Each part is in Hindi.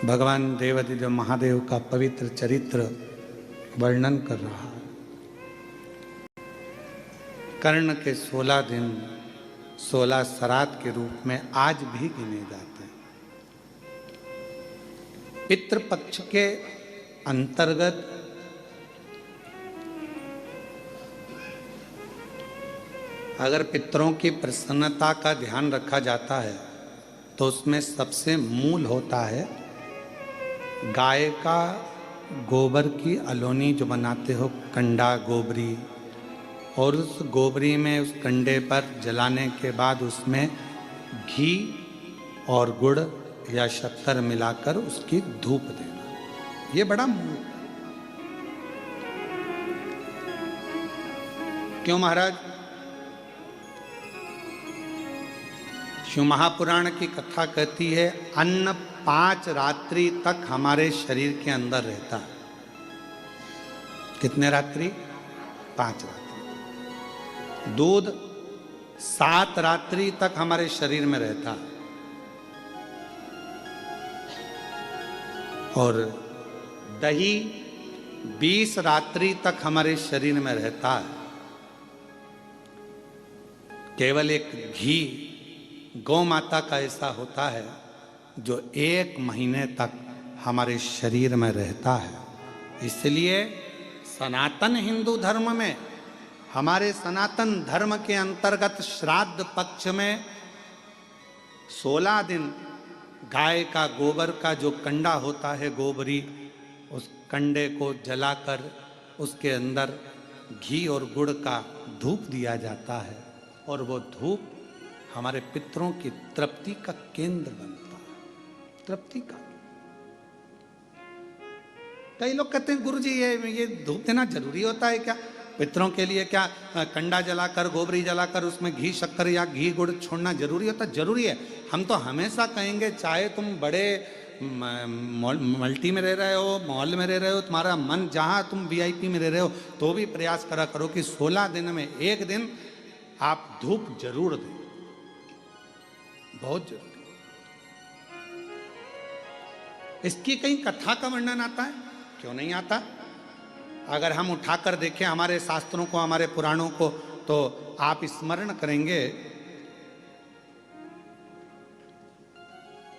भगवान देवाधिदेव महादेव का पवित्र चरित्र वर्णन कर रहा है। कर्ण के 16 दिन 16 श्राद्ध के रूप में आज भी गिने जाते हैं। पितृपक्ष के अंतर्गत अगर पितरों की प्रसन्नता का ध्यान रखा जाता है तो उसमें सबसे मूल होता है गाय का गोबर की अलोनी जो बनाते हो, कंडा गोबरी, और उस गोबरी में उस कंडे पर जलाने के बाद उसमें घी और गुड़ या शक्कर मिलाकर उसकी धूप देना, ये बड़ा मूल। क्यों महाराज? शिव महापुराण की कथा कहती है अन्न 5 रात्रि तक हमारे शरीर के अंदर रहता है। कितने रात्रि? 5 रात्रि। दूध 7 रात्रि तक हमारे शरीर में रहता है और दही 20 रात्रि तक हमारे शरीर में रहता है। केवल एक घी गौ माता का ऐसा होता है जो 1 महीने तक हमारे शरीर में रहता है। इसलिए सनातन हिंदू धर्म में, हमारे सनातन धर्म के अंतर्गत श्राद्ध पक्ष में 16 दिन गाय का गोबर का जो कंडा होता है गोबरी, उस कंडे को जलाकर उसके अंदर घी और गुड़ का धूप दिया जाता है और वो धूप हमारे पितरों की तृप्ति का केंद्र बनता है। तृप्ति का। कई लोग कहते हैं गुरुजी ये धूप देना जरूरी होता है क्या? पितरों के लिए क्या कंडा जलाकर गोबरी जलाकर उसमें घी शक्कर या घी गुड़ छोड़ना जरूरी होता है? जरूरी है। हम तो हमेशा कहेंगे, चाहे तुम बड़े मल्टी में रह रहे हो, मॉल में रह रहे हो, तुम्हारा मन जहां तुम वीआईपी में रह रहे हो, तो भी प्रयास करा करो कि 16 दिन में एक दिन आप धूप जरूर दें। बहुत जरूरी। इसकी कहीं कथा का वर्णन आता है? क्यों नहीं आता? अगर हम उठाकर देखें हमारे शास्त्रों को, हमारे पुराणों को, तो आप स्मरण करेंगे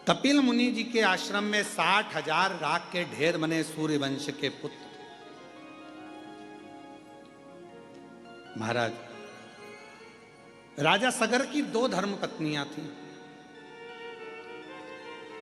कपिल मुनि जी के आश्रम में 60,000 राख के ढेर बने सूर्यवंश के पुत्र। महाराज राजा सगर की 2 धर्म पत्नियां थीं।